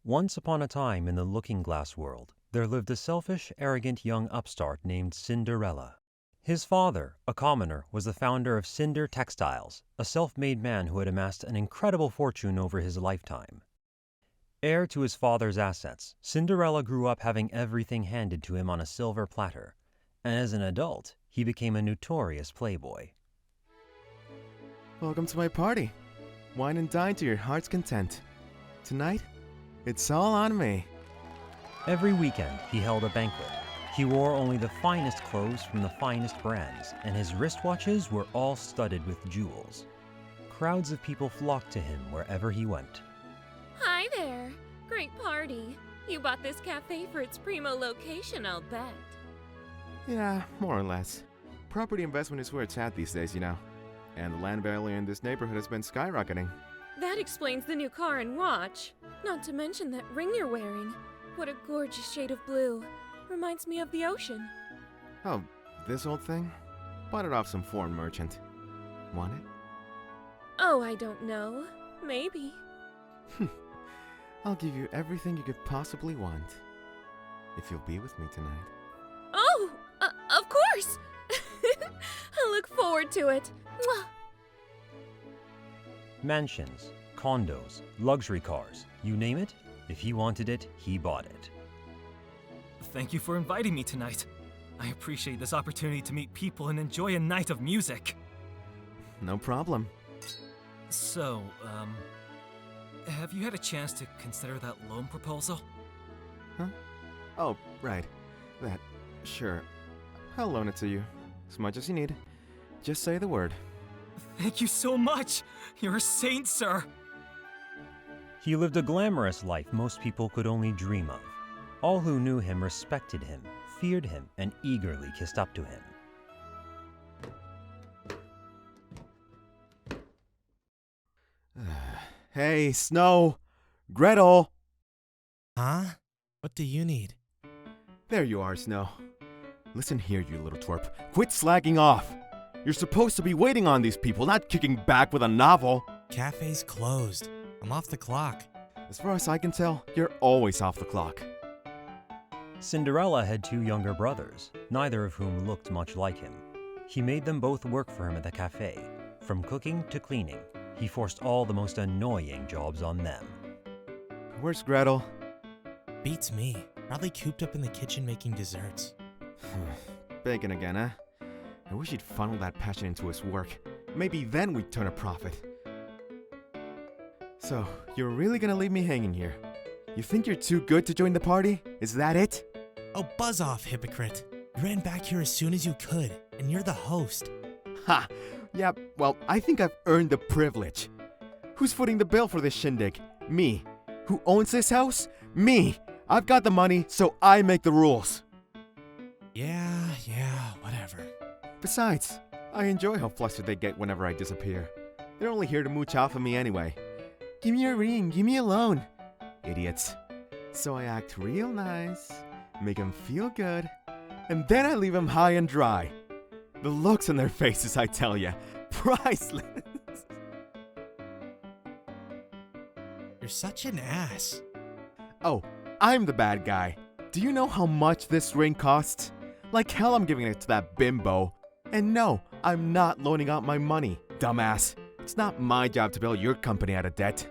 Once upon a time in the looking-glass world, there lived a selfish, arrogant young upstart named Cinderella. His father, a commoner, was the founder of Cinder Textiles, a self-made man who had amassed an incredible fortune over his lifetime. Heir to his father's assets, Cinderella grew up having everything handed to him on a silver platter, and as an adult, he became a notorious playboy. Welcome to my party. Wine and dine to your heart's content. Tonight, it's all on me. Every weekend, he held a banquet. He wore only the finest clothes from the finest brands, and his wristwatches were all studded with jewels. Crowds of people flocked to him wherever he went. Hi there. Great party. You bought this cafe for its primo location, I'll bet. Yeah, more or less. Property investment is where it's at these days, you know. And the land value in this neighborhood has been skyrocketing. That explains the new car and watch. Not to mention that ring you're wearing. What a gorgeous shade of blue. Reminds me of the ocean. Oh, this old thing? Bought it off some foreign merchant. Want it? Oh, I don't know. Maybe. I'll give you everything you could possibly want. If you'll be with me tonight. Oh, of course! I look forward to it. Mwah. Mansions, condos, luxury cars, you name it, if he wanted it, he bought it. Thank you for inviting me tonight. I appreciate this opportunity to meet people and enjoy a night of music. No problem. So, have you had a chance to consider that loan proposal? Huh? Oh, right. That. Sure. I'll loan it to you. As much as you need. Just say the word. Thank you so much! You're a saint, sir! He lived a glamorous life most people could only dream of. All who knew him respected him, feared him, and eagerly kissed up to him. Hey, Snow! Gretel! Huh? What do you need? There you are, Snow. Listen here, you little twerp. Quit slacking off! You're supposed to be waiting on these people, not kicking back with a novel. Cafe's closed. I'm off the clock. As far as I can tell, you're always off the clock. Cinderella had two younger brothers, neither of whom looked much like him. He made them both work for him at the cafe. From cooking to cleaning, he forced all the most annoying jobs on them. Where's Gretel? Beats me. Probably cooped up in the kitchen making desserts. Bacon again, huh? I wish he'd funnel that passion into his work. Maybe then we'd turn a profit. So, you're really gonna leave me hanging here? You think you're too good to join the party? Is that it? Oh, buzz off, hypocrite. You ran back here as soon as you could, and you're the host. Ha! Yeah, well, I think I've earned the privilege. Who's footing the bill for this shindig? Me. Who owns this house? Me. I've got the money, so I make the rules. Yeah, whatever. Besides, I enjoy how flustered they get whenever I disappear. They're only here to mooch off of me anyway. Give me a ring, give me a loan. Idiots. So I act real nice, make them feel good, and then I leave them high and dry. The looks on their faces, I tell ya, priceless. You're such an ass. Oh, I'm the bad guy. Do you know how much this ring costs? Like hell I'm giving it to that bimbo. And no, I'm not loaning out my money, dumbass. It's not my job to bail your company out of debt.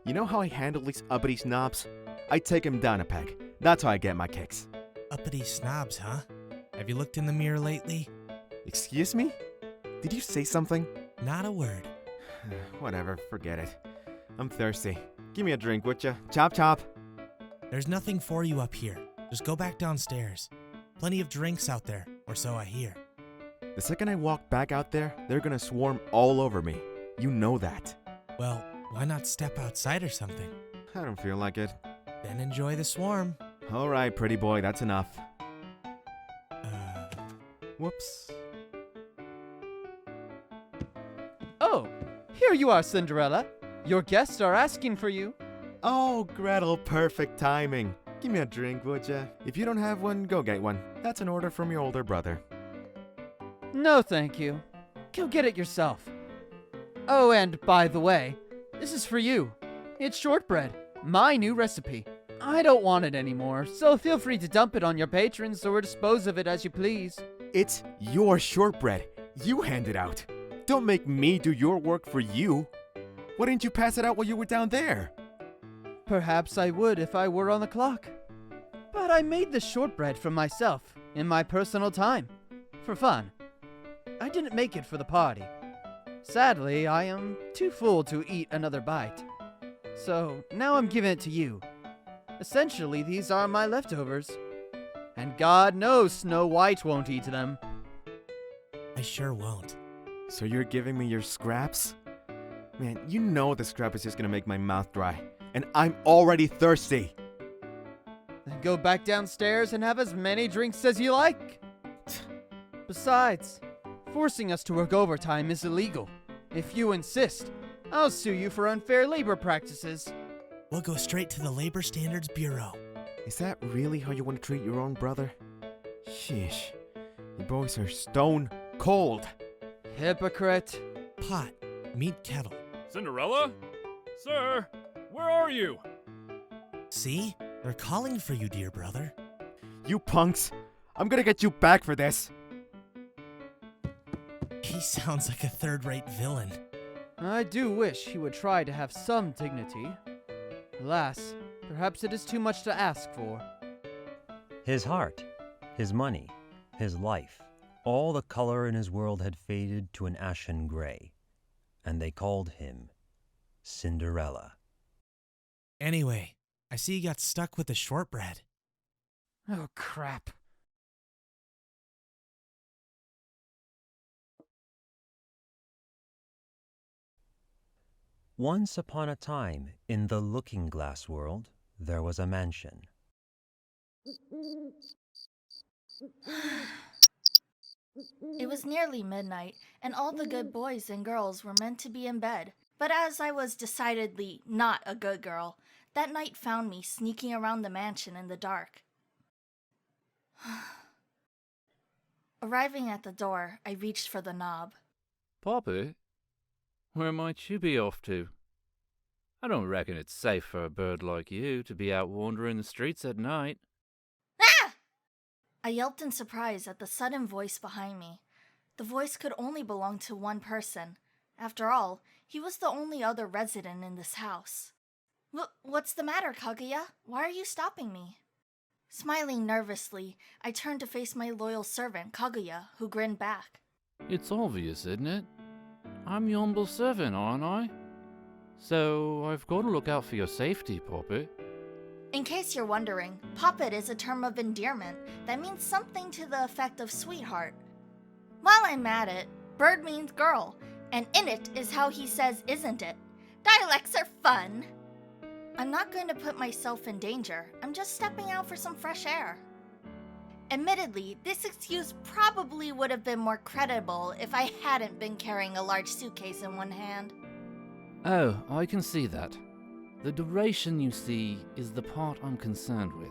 You know how I handle these uppity snobs? I take them down a peg. That's how I get my kicks. Uppity snobs, huh? Have you looked in the mirror lately? Excuse me? Did you say something? Not a word. Whatever, forget it. I'm thirsty. Give me a drink, would ya? Chop chop. There's nothing for you up here. Just go back downstairs. Plenty of drinks out there, or so I hear. The second I walk back out there, they're gonna swarm all over me. You know that. Well, why not step outside or something? I don't feel like it. Then enjoy the swarm. Alright, pretty boy, that's enough. Whoops. Oh, here you are, Cinderella. Your guests are asking for you. Oh, Gretel, perfect timing. Give me a drink, would ya? If you don't have one, go get one. That's an order from your older brother. No, thank you. Go get it yourself. Oh, and by the way, this is for you. It's shortbread, my new recipe. I don't want it anymore, so feel free to dump it on your patrons or dispose of it as you please. It's your shortbread. You hand it out. Don't make me do your work for you. Why didn't you pass it out while you were down there? Perhaps I would if I were on the clock. But I made the shortbread for myself, in my personal time, for fun. I didn't make it for the party. Sadly, I am too full to eat another bite. So now I'm giving it to you. Essentially, these are my leftovers. And God knows Snow White won't eat them. I sure won't. So you're giving me your scraps? Man, you know the scrap is just gonna make my mouth dry. And I'm already thirsty. Then go back downstairs and have as many drinks as you like. Besides, forcing us to work overtime is illegal. If you insist, I'll sue you for unfair labor practices. We'll go straight to the Labor Standards Bureau. Is that really how you want to treat your own brother? Sheesh. You boys are stone cold. Hypocrite. Pot, meet kettle. Cinderella? Sir, where are you? See? They're calling for you, dear brother. You punks. I'm gonna get you back for this. He sounds like a third-rate villain. I do wish he would try to have some dignity. Alas, perhaps it is too much to ask for. His heart, his money, his life, all the color in his world had faded to an ashen gray, and they called him Cinderella. Anyway, I see you got stuck with the shortbread. Oh, crap. Once upon a time, in the looking-glass world, there was a mansion. It was nearly midnight, and all the good boys and girls were meant to be in bed. But as I was decidedly not a good girl, that night found me sneaking around the mansion in the dark. Arriving at the door, I reached for the knob. Poppy? Where might you be off to? I don't reckon it's safe for a bird like you to be out wandering the streets at night. Ah! I yelped in surprise at the sudden voice behind me. The voice could only belong to one person. After all, he was the only other resident in this house. What's the matter, Kaguya? Why are you stopping me? Smiling nervously, I turned to face my loyal servant, Kaguya, who grinned back. It's obvious, isn't it? I'm your humble servant, aren't I? So I've got to look out for your safety, Poppet. In case you're wondering, Poppet is a term of endearment that means something to the effect of sweetheart. While I'm at it, bird means girl, and in it is how he says isn't it. Dialects are fun. I'm not going to put myself in danger. I'm just stepping out for some fresh air. Admittedly, this excuse probably would have been more credible if I hadn't been carrying a large suitcase in one hand. Oh, I can see that. The duration, you see, is the part I'm concerned with.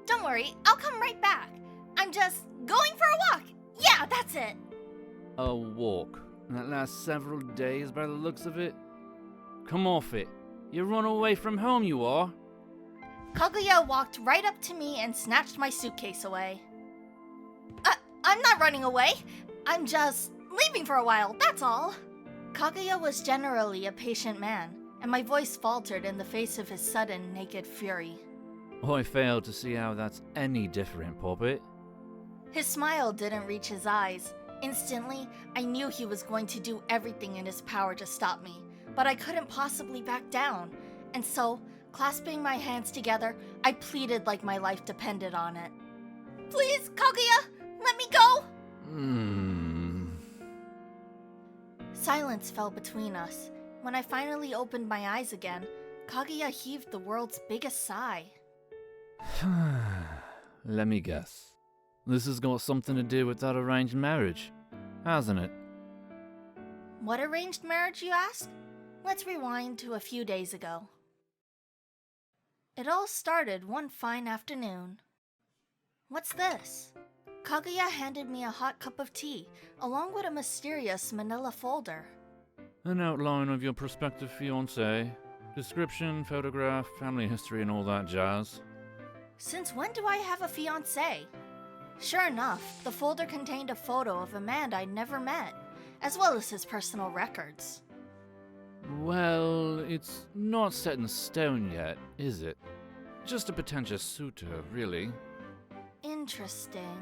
Don't worry, I'll come right back. I'm just going for a walk. Yeah, that's it. A walk? That lasts several days by the looks of it? Come off it. You run away from home, you are. Kaguya walked right up to me and snatched my suitcase away. I'm not running away. I'm just leaving for a while, that's all. Kaguya was generally a patient man, and my voice faltered in the face of his sudden naked fury. I fail to see how that's any different, Poppet. His smile didn't reach his eyes. Instantly, I knew he was going to do everything in his power to stop me, but I couldn't possibly back down, and so, clasping my hands together, I pleaded like my life depended on it. Please, Kaguya, let me go! Silence fell between us. When I finally opened my eyes again, Kaguya heaved the world's biggest sigh. Let me guess. This has got something to do with that arranged marriage, hasn't it? What arranged marriage, you ask? Let's rewind to a few days ago. It all started one fine afternoon. What's this? Kaguya handed me a hot cup of tea, along with a mysterious manila folder. An outline of your prospective fiancé. Description, photograph, family history, and all that jazz. Since when do I have a fiancé? Sure enough, the folder contained a photo of a man I'd never met, as well as his personal records. Well, it's not set in stone yet, is it? Just a potential suitor, really. Interesting.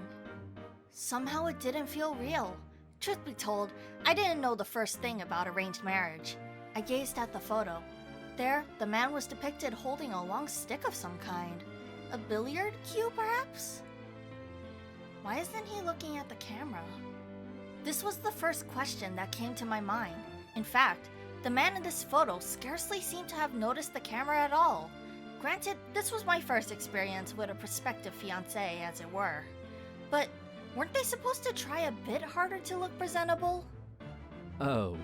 Somehow it didn't feel real. Truth be told, I didn't know the first thing about arranged marriage. I gazed at the photo. There, the man was depicted holding a long stick of some kind. A billiard cue, perhaps? Why isn't he looking at the camera? This was the first question that came to my mind. In fact, the man in this photo scarcely seemed to have noticed the camera at all. Granted, this was my first experience with a prospective fiancé, as it were. But weren't they supposed to try a bit harder to look presentable? Oh,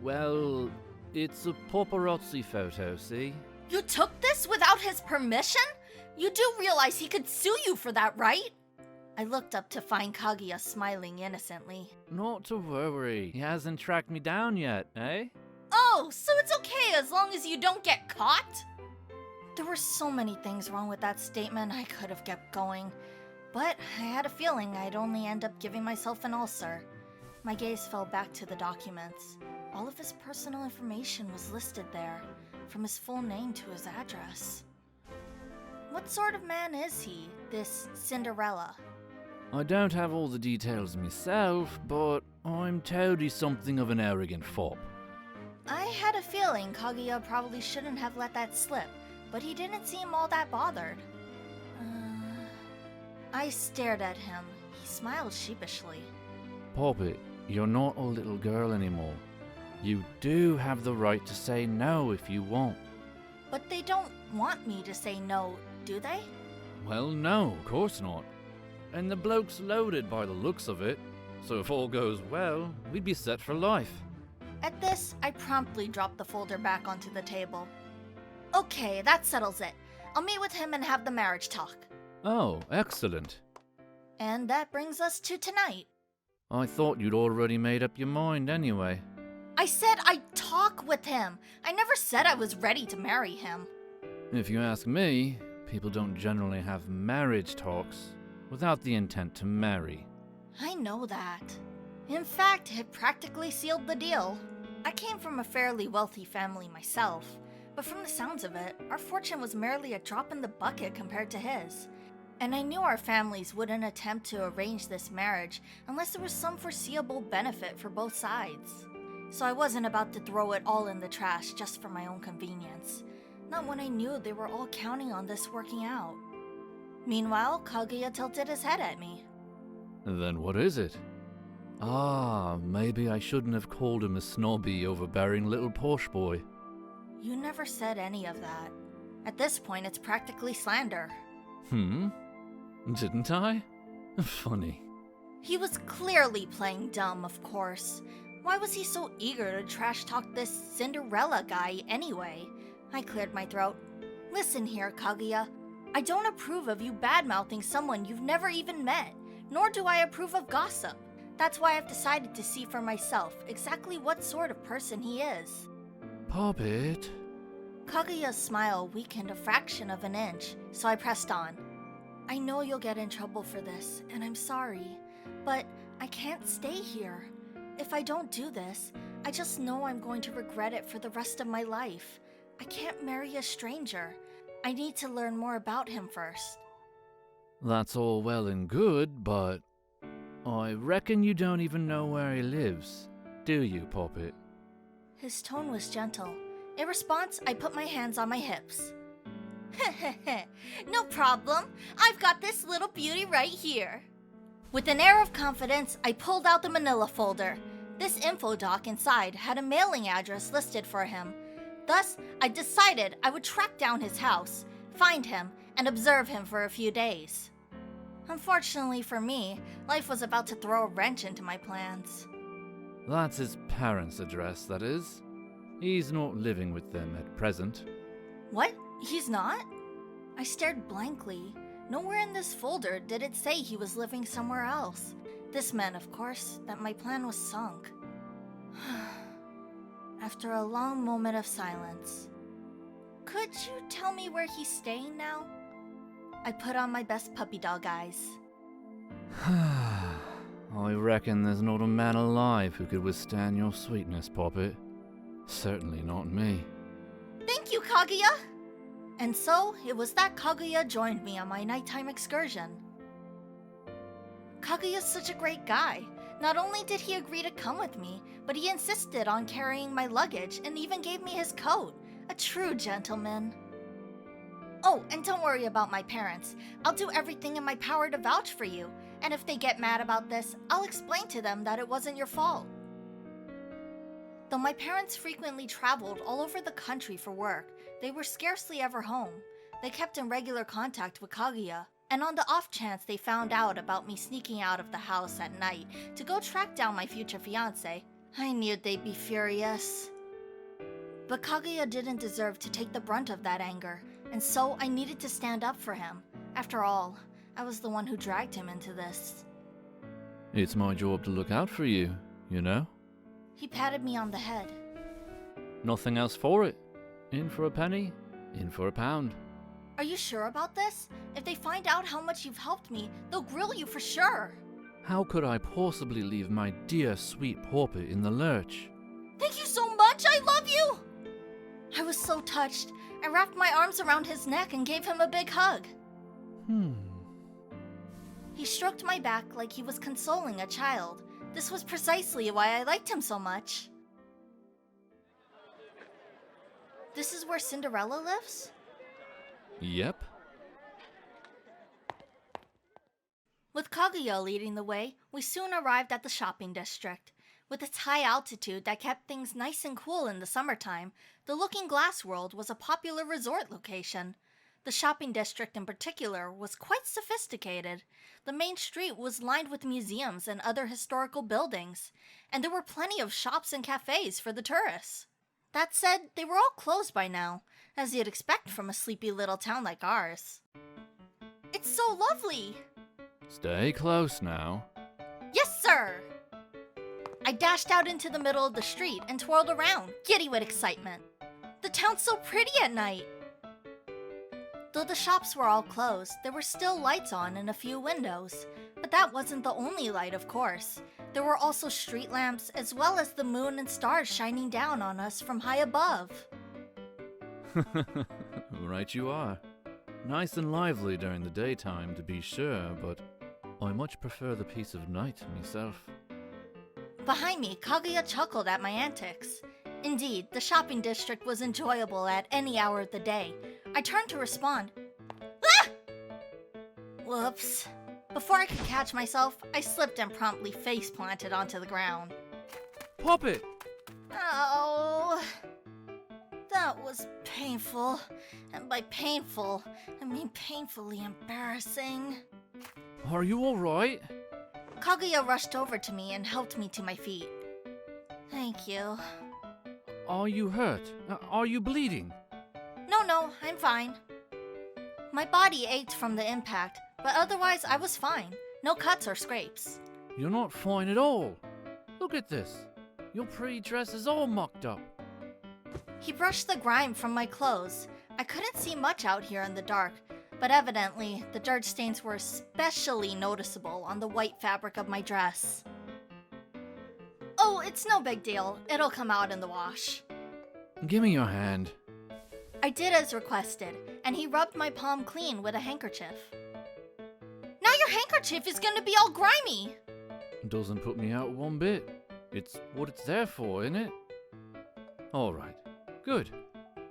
well, it's a paparazzi photo, see? You took this without his permission? You do realize he could sue you for that, right? I looked up to find Kaguya smiling innocently. Not to worry, he hasn't tracked me down yet, eh? Oh, so it's okay as long as you don't get caught? There were so many things wrong with that statement, I could have kept going. But I had a feeling I'd only end up giving myself an ulcer. My gaze fell back to the documents. All of his personal information was listed there, from his full name to his address. What sort of man is he, this Cinderella? I don't have all the details myself, but I'm told he's something of an arrogant fop. I had a feeling Kaguya probably shouldn't have let that slip, but he didn't seem all that bothered. I stared at him. He smiled sheepishly. Poppet, you're not a little girl anymore. You do have the right to say no if you want. But they don't want me to say no, do they? Well, no, of course not. And the bloke's loaded by the looks of it, so if all goes well, we'd be set for life. At this, I promptly dropped the folder back onto the table. Okay, that settles it. I'll meet with him and have the marriage talk. Oh, excellent. And that brings us to tonight. I thought you'd already made up your mind anyway. I said I'd talk with him. I never said I was ready to marry him. If you ask me, people don't generally have marriage talks without the intent to marry. I know that. In fact, it practically sealed the deal. I came from a fairly wealthy family myself, but from the sounds of it, our fortune was merely a drop in the bucket compared to his. And I knew our families wouldn't attempt to arrange this marriage unless there was some foreseeable benefit for both sides. So I wasn't about to throw it all in the trash just for my own convenience. Not when I knew they were all counting on this working out. Meanwhile, Kaguya tilted his head at me. Then what is it? Ah, maybe I shouldn't have called him a snobby, overbearing little posh boy. You never said any of that. At this point, it's practically slander. Didn't I? Funny. He was clearly playing dumb, of course. Why was he so eager to trash talk this Cinderella guy anyway? I cleared my throat. Listen here, Kaguya. I don't approve of you bad-mouthing someone you've never even met, nor do I approve of gossip. That's why I've decided to see for myself exactly what sort of person he is. Poppet. Kaguya's smile weakened a fraction of an inch, so I pressed on. I know you'll get in trouble for this, and I'm sorry, but I can't stay here. If I don't do this, I just know I'm going to regret it for the rest of my life. I can't marry a stranger. I need to learn more about him first. That's all well and good, but I reckon you don't even know where he lives, do you, Poppet? His tone was gentle. In response, I put my hands on my hips. No problem. I've got this little beauty right here. With an air of confidence, I pulled out the manila folder. This info doc inside had a mailing address listed for him. Thus, I decided I would track down his house, find him, and observe him for a few days. Unfortunately for me, life was about to throw a wrench into my plans. That's his parents' address, that is. He's not living with them at present. What? He's not? I stared blankly. Nowhere in this folder did it say he was living somewhere else. This meant, of course, that my plan was sunk. After a long moment of silence, Could you tell me where he's staying now? I put on my best puppy dog eyes. I reckon there's not a man alive who could withstand your sweetness, Poppet. Certainly not me. Thank you, Kaguya! And so, it was that Kaguya joined me on my nighttime excursion. Kaguya's such a great guy. Not only did he agree to come with me, but he insisted on carrying my luggage and even gave me his coat. A true gentleman. Oh, and don't worry about my parents. I'll do everything in my power to vouch for you. And if they get mad about this, I'll explain to them that it wasn't your fault. Though my parents frequently traveled all over the country for work, they were scarcely ever home. They kept in regular contact with Kaguya, and on the off chance they found out about me sneaking out of the house at night to go track down my future fiancé, I knew they'd be furious. But Kaguya didn't deserve to take the brunt of that anger, and so I needed to stand up for him. After all, I was the one who dragged him into this. It's my job to look out for you, you know? He patted me on the head. Nothing else for it. In for a penny, in for a pound. Are you sure about this? If they find out how much you've helped me, they'll grill you for sure. How could I possibly leave my dear sweet Poppet in the lurch? Thank you so much! I love you! I was so touched. I wrapped my arms around his neck and gave him a big hug. He stroked my back like he was consoling a child. This was precisely why I liked him so much. This is where Cinderella lives? Yep. With Kaguya leading the way, we soon arrived at the shopping district. With its high altitude that kept things nice and cool in the summertime, the Looking Glass World was a popular resort location. The shopping district in particular was quite sophisticated. The main street was lined with museums and other historical buildings, and there were plenty of shops and cafes for the tourists. That said, they were all closed by now, as you'd expect from a sleepy little town like ours. It's so lovely! Stay close now. Yes, sir! I dashed out into the middle of the street and twirled around, giddy with excitement. The town's so pretty at night! Though the shops were all closed, there were still lights on in a few windows. But that wasn't the only light, of course. There were also street lamps, as well as the moon and stars shining down on us from high above. Right you are. Nice and lively during the daytime, to be sure, but I much prefer the peace of night myself. Behind me, Kaguya chuckled at my antics. Indeed, the shopping district was enjoyable at any hour of the day. I turned to respond. Ah! Whoops. Before I could catch myself, I slipped and promptly face-planted onto the ground. Poppet! Oh, that was painful. And by painful, I mean painfully embarrassing. Are you alright? Kaguya rushed over to me and helped me to my feet. Thank you. Are you hurt? Are you bleeding? No, I'm fine. My body ached from the impact, but otherwise I was fine. No cuts or scrapes. You're not fine at all. Look at this. Your pretty dress is all mucked up. He brushed the grime from my clothes. I couldn't see much out here in the dark, but evidently the dirt stains were especially noticeable on the white fabric of my dress. Oh, it's no big deal. It'll come out in the wash. Give me your hand. I did as requested, and he rubbed my palm clean with a handkerchief. Now your handkerchief is gonna be all grimy! Doesn't put me out one bit. It's what it's there for, isn't it? Alright, good.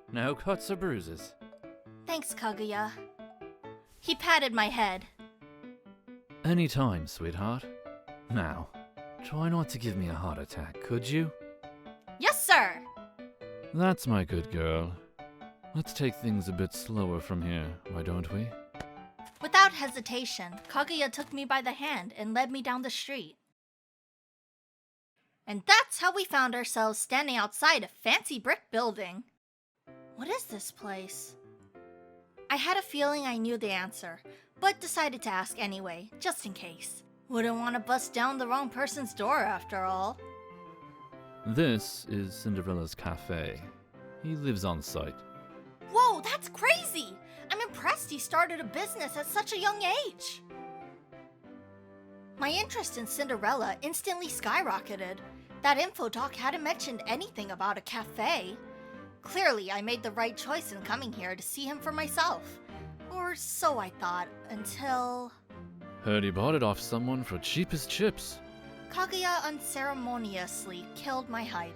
No cuts or bruises. Thanks, Kaguya. He patted my head. Anytime, sweetheart. Now, try not to give me a heart attack, could you? Yes, sir! That's my good girl. Let's take things a bit slower from here, why don't we? Without hesitation, Kaguya took me by the hand and led me down the street. And that's how we found ourselves standing outside a fancy brick building. What is this place? I had a feeling I knew the answer, but decided to ask anyway, just in case. Wouldn't want to bust down the wrong person's door after all. This is Cinderella's cafe. He lives on site. Whoa, No, that's crazy! I'm impressed he started a business at such a young age. My interest in Cinderella instantly skyrocketed. That info doc hadn't mentioned anything about a cafe. Clearly, I made the right choice in coming here to see him for myself. Or so I thought, until... Heard he bought it off someone for cheap as chips. Kaguya unceremoniously killed my hype.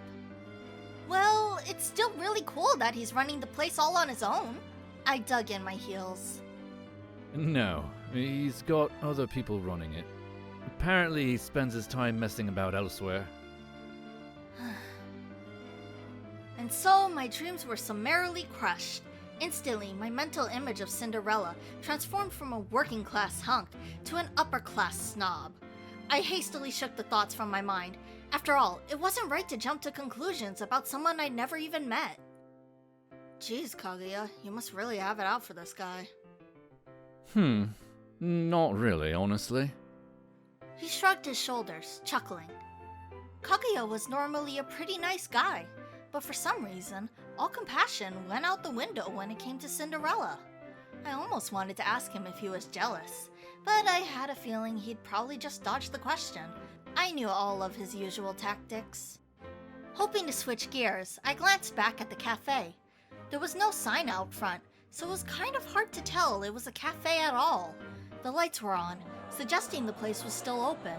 Well, it's still really cool that he's running the place all on his own. I dug in my heels. No, he's got other people running it. Apparently he spends his time messing about elsewhere. And so my dreams were summarily crushed. Instantly, my mental image of Cinderella transformed from a working-class hunk to an upper-class snob. I hastily shook the thoughts from my mind. After all, it wasn't right to jump to conclusions about someone I'd never even met. Jeez, Kaguya, you must really have it out for this guy. Not really, honestly. He shrugged his shoulders, chuckling. Kaguya was normally a pretty nice guy, but for some reason, all compassion went out the window when it came to Cinderella. I almost wanted to ask him if he was jealous, but I had a feeling he'd probably just dodge the question. I knew all of his usual tactics. Hoping to switch gears, I glanced back at the cafe. There was no sign out front, so it was kind of hard to tell it was a cafe at all. The lights were on, suggesting the place was still open,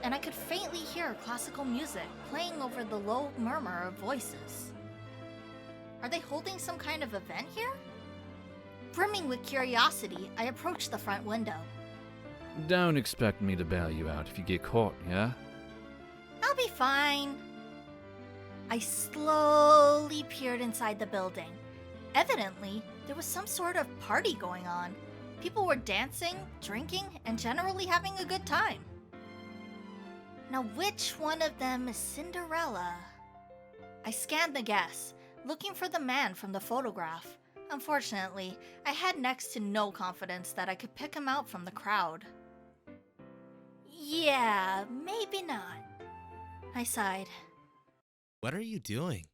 and I could faintly hear classical music playing over the low murmur of voices. Are they holding some kind of event here? Brimming with curiosity, I approached the front window. Don't expect me to bail you out if you get caught, yeah? I'll be fine. I slowly peered inside the building. Evidently, there was some sort of party going on. People were dancing, drinking, and generally having a good time. Now, which one of them is Cinderella? I scanned the guests, looking for the man from the photograph. Unfortunately, I had next to no confidence that I could pick him out from the crowd. Yeah, maybe not. I sighed. What are you doing?